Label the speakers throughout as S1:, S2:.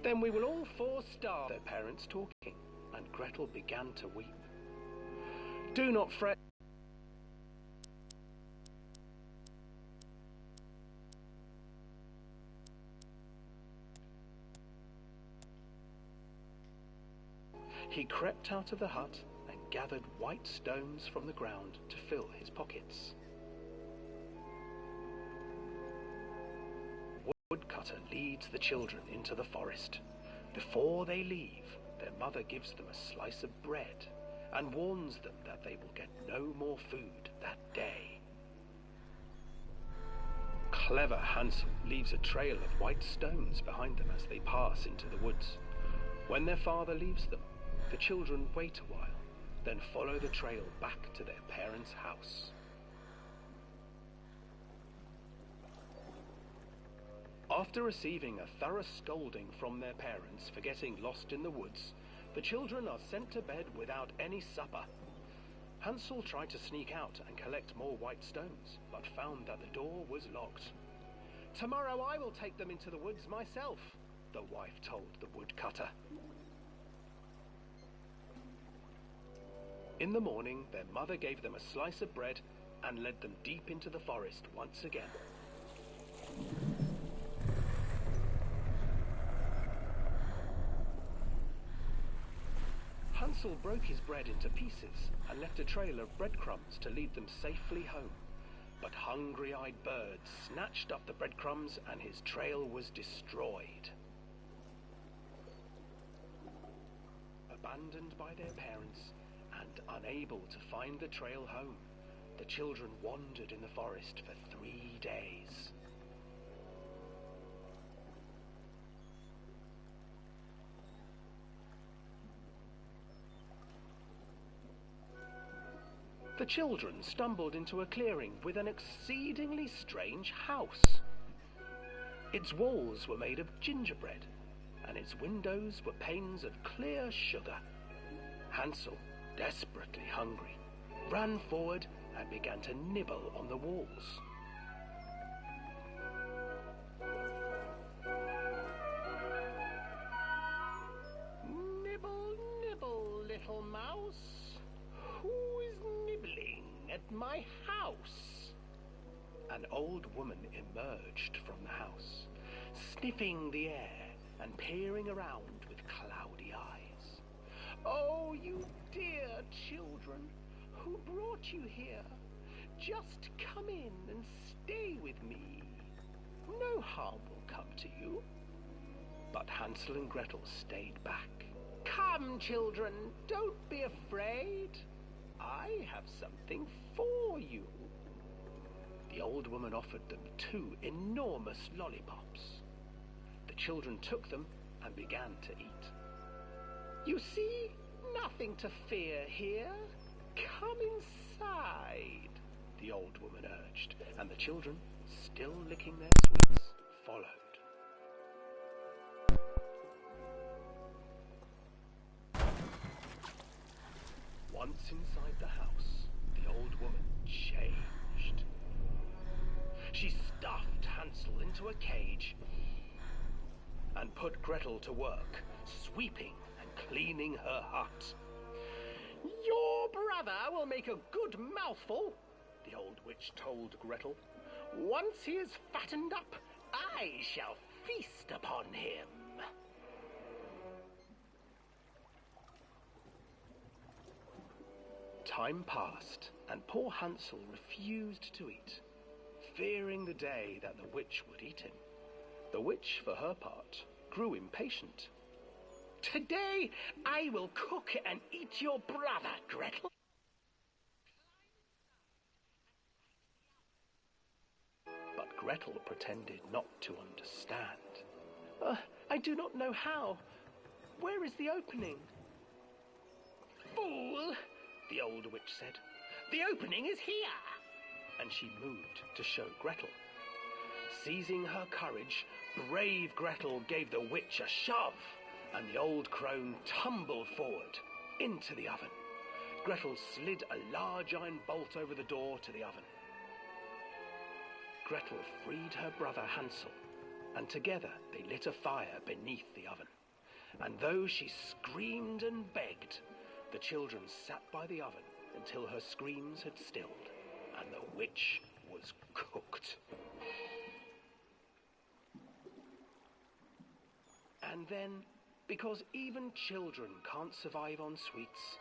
S1: Then we will all four starve, their parents talking, and Gretel began to weep. Do not fret. He crept out of the hut and gathered white stones from the ground to fill his pockets. Woodcutter leads the children into the forest. Before they leave, their mother gives them a slice of bread and warns them that they will get no more food that day. Clever Hansel leaves a trail of white stones behind them as they pass into the woods. When their father leaves them, the children wait a while, then follow the trail back to their parents' house. After receiving a thorough scolding from their parents for getting lost in the woods, the children are sent to bed without any supper. Hansel tried to sneak out and collect more white stones, but found that the door was locked. "Tomorrow I will take them into the woods myself," the wife told the woodcutter. In the morning, their mother gave them a slice of bread and led them deep into the forest once again. Hansel broke his bread into pieces and left a trail of breadcrumbs to lead them safely home. But hungry-eyed birds snatched up the breadcrumbs and his trail was destroyed. Abandoned by their parents and unable to find the trail home, the children wandered in the forest for 3 days. The children stumbled into a clearing with an exceedingly strange house. Its walls were made of gingerbread, and its windows were panes of clear sugar. Hansel, desperately hungry, ran forward and began to nibble on the walls. "Nibble, nibble, little mouse. Who is nibbling at my house?" An old woman emerged from the house, sniffing the air and peering around with cloudy eyes. "Oh, you dear children, who brought you here? Just come in and stay with me. No harm will come to you." But Hansel and Gretel stayed back. "Come, children, don't be afraid. I have something for you." The old woman offered them 2 enormous lollipops. The children took them and began to eat. "You see, nothing to fear here. Come inside," the old woman urged, and the children, still licking their sweets, followed. Once inside the house, the old woman changed. She stuffed Hansel into a cage and put Gretel to work, sweeping and cleaning her hut. "Your brother will make a good mouthful," the old witch told Gretel. "Once he is fattened up, I shall feast upon him." Time passed, and poor Hansel refused to eat, fearing the day that the witch would eat him. The witch, for her part, grew impatient. "Today I will cook and eat your brother, Gretel." But Gretel pretended not to understand. "I do not know how. Where is the opening?" "Fool," the old witch said. "The opening is here." And she moved to show Gretel. Seizing her courage, brave Gretel gave the witch a shove, and the old crone tumbled forward into the oven. Gretel slid a large iron bolt over the door to the oven. Gretel freed her brother Hansel and together they lit a fire beneath the oven. And though she screamed and begged, the children sat by the oven until her screams had stilled and the witch was cooked. And then, because even children can't survive on sweets,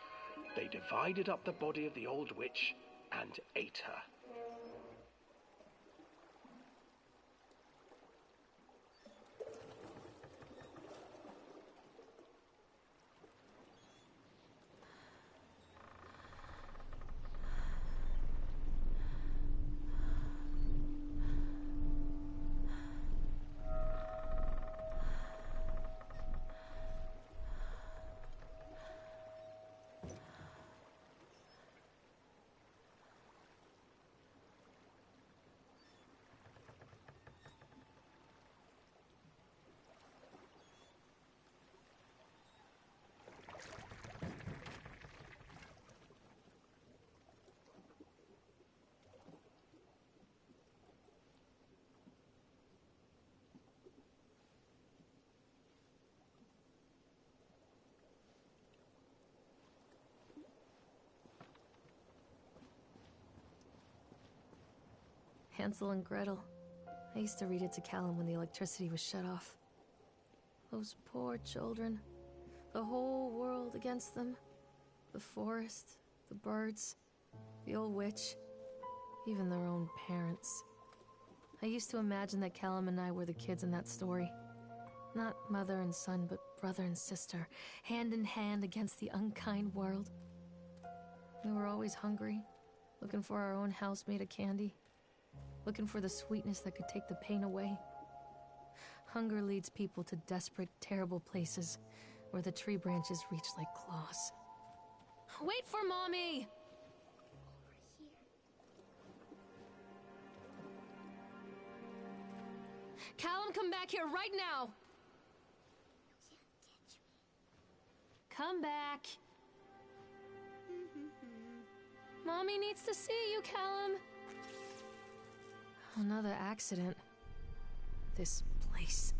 S1: they divided up the body of the old witch and ate her.
S2: Hansel and Gretel. I used to read it to Callum when the electricity was shut off. Those poor children. The whole world against them. The forest, the birds, the old witch, even their own parents. I used to imagine that Callum and I were the kids in that story. Not mother and son, but brother and sister, hand in hand against the unkind world. We were always hungry, looking for our own house made of candy. Looking for the sweetness that could take the pain away. Hunger leads people to desperate, terrible places where the tree branches reach like claws. Wait for Mommy! Callum, come back here right now! Come back. Mommy needs to see you, Callum. Another accident. This place.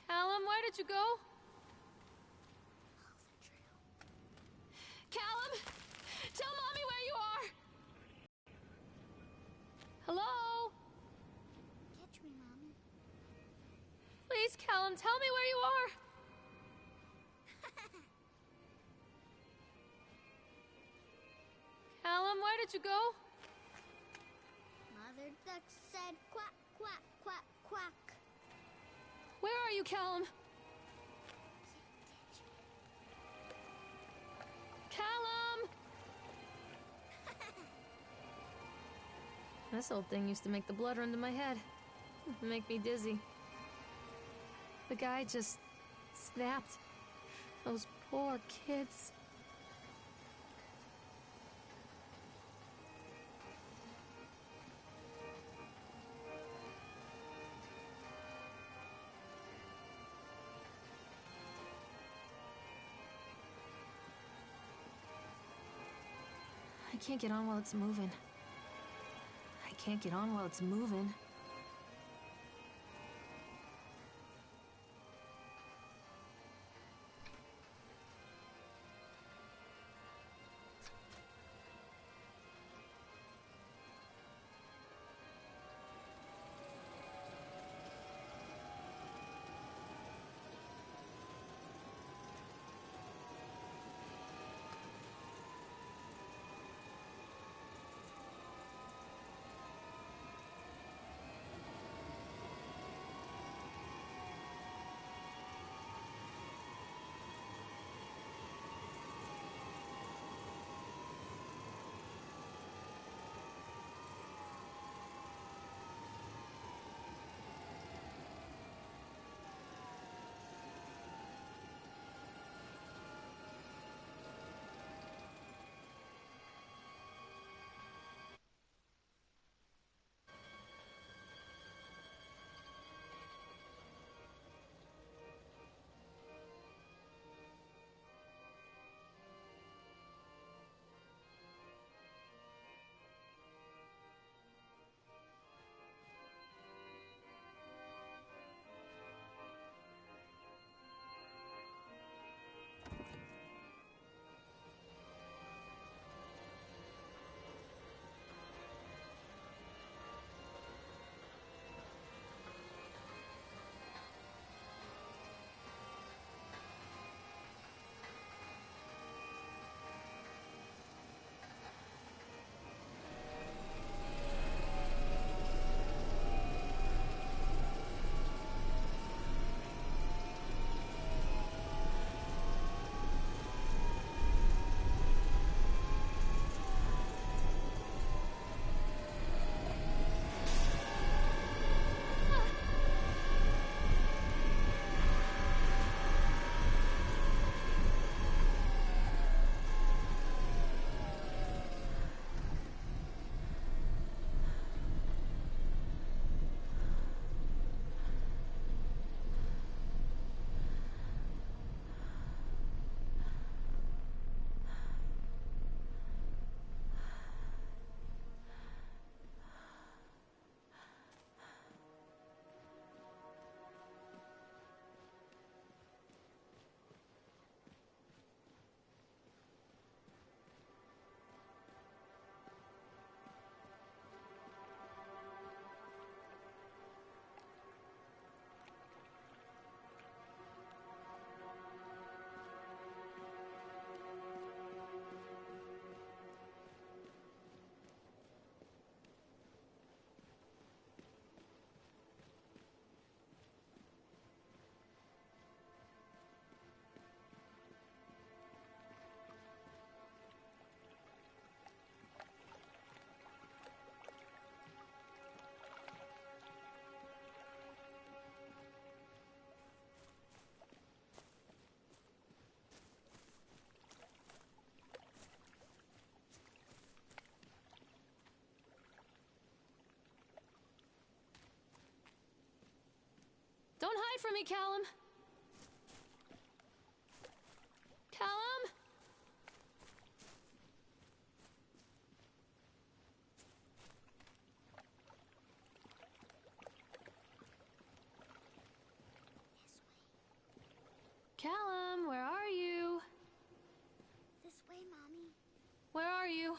S2: Callum, where did you go? Callum! Tell Mommy where you are! Hello?
S3: Catch me, Mommy.
S2: Please, Callum, tell me where you are! Callum, where did you go?
S3: Mother Duck said quack, quack, quack, quack.
S2: Where are you, Callum? Callum! This old thing used to make the blood run to my head. Make me dizzy. The guy just snapped. Those poor kids. I can't get on while it's moving. I can't get on while it's moving. Wait for me, Callum! Callum? Callum, where are you?
S3: This way, Mommy.
S2: Where are you?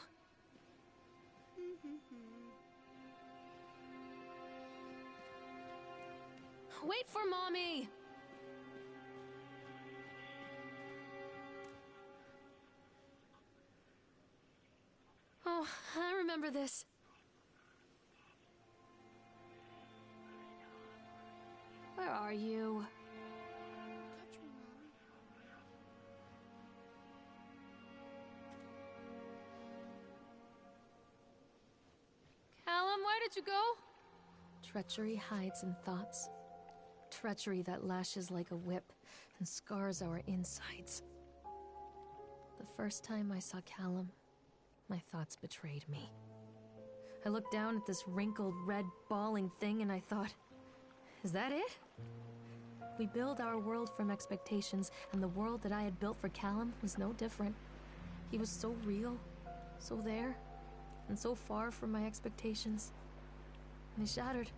S2: Wait for Mommy! Oh, I remember this. Where are you?
S3: Catch me, Mommy.
S2: Callum, where did you go? Treachery hides in thoughts. Treachery that lashes like a whip and scars our insides. The first time I saw Callum, my thoughts betrayed me. I looked down at this wrinkled, red, bawling thing and I thought, is that it? We build our world from expectations, and the world that I had built for Callum was no different. He was so real, so there, and so far from my expectations. And they shattered,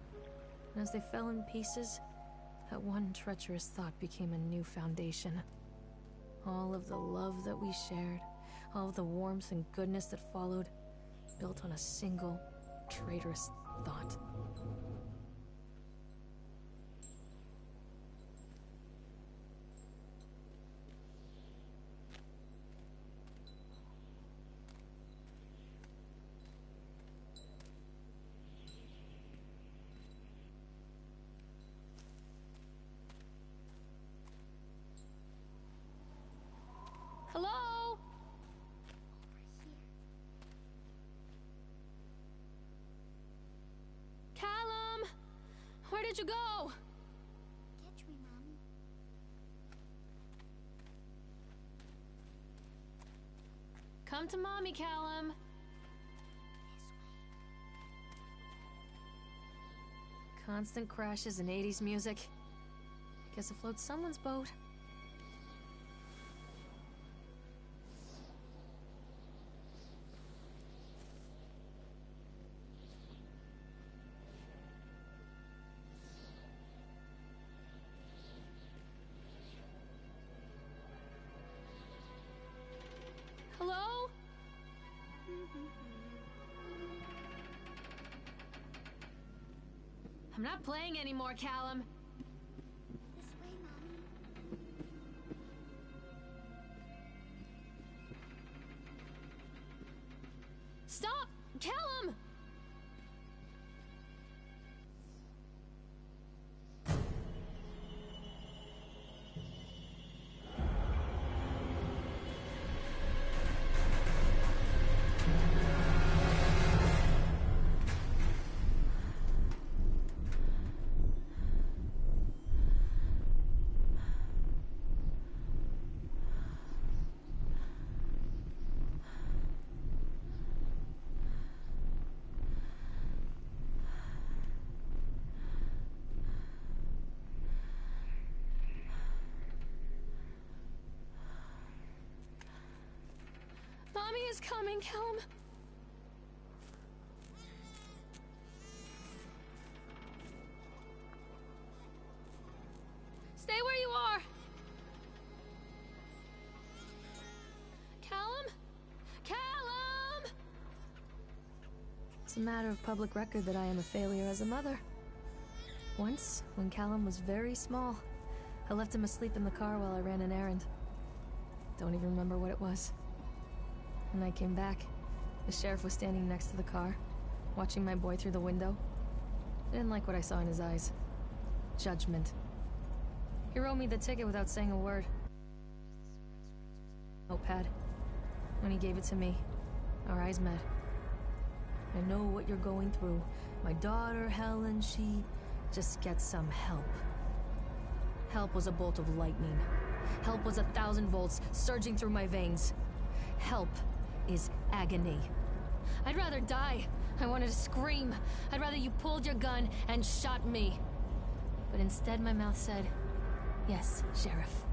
S2: and as they fell in pieces, that one treacherous thought became a new foundation. All of the love that we shared, all of the warmth and goodness that followed, built on a single, traitorous thought. Hello? Callum! Where did you go?
S3: Catch me, Mommy.
S2: Come to Mommy, Callum.
S3: This way.
S2: Constant crashes and 80s music. Guess it floats someone's boat. Hello? I'm not playing anymore, Callum.
S3: This way, Mommy.
S2: Stop! Callum! Mommy is coming, Callum. Stay where you are. Callum? Callum! It's a matter of public record that I am a failure as a mother. Once, when Callum was very small, I left him asleep in the car while I ran an errand. Don't even remember what it was. When I came back, the sheriff was standing next to the car, watching my boy through the window. I didn't like what I saw in his eyes. Judgment. He wrote me the ticket without saying a word. Notepad. When he gave it to me, our eyes met. I know what you're going through. My daughter, Helen, she just gets some help. Help was a bolt of lightning. Help was 1,000 volts surging through my veins. Help is agony. I'd rather die. I wanted to scream. I'd rather you pulled your gun and shot me. But instead my mouth said, Yes, Sheriff.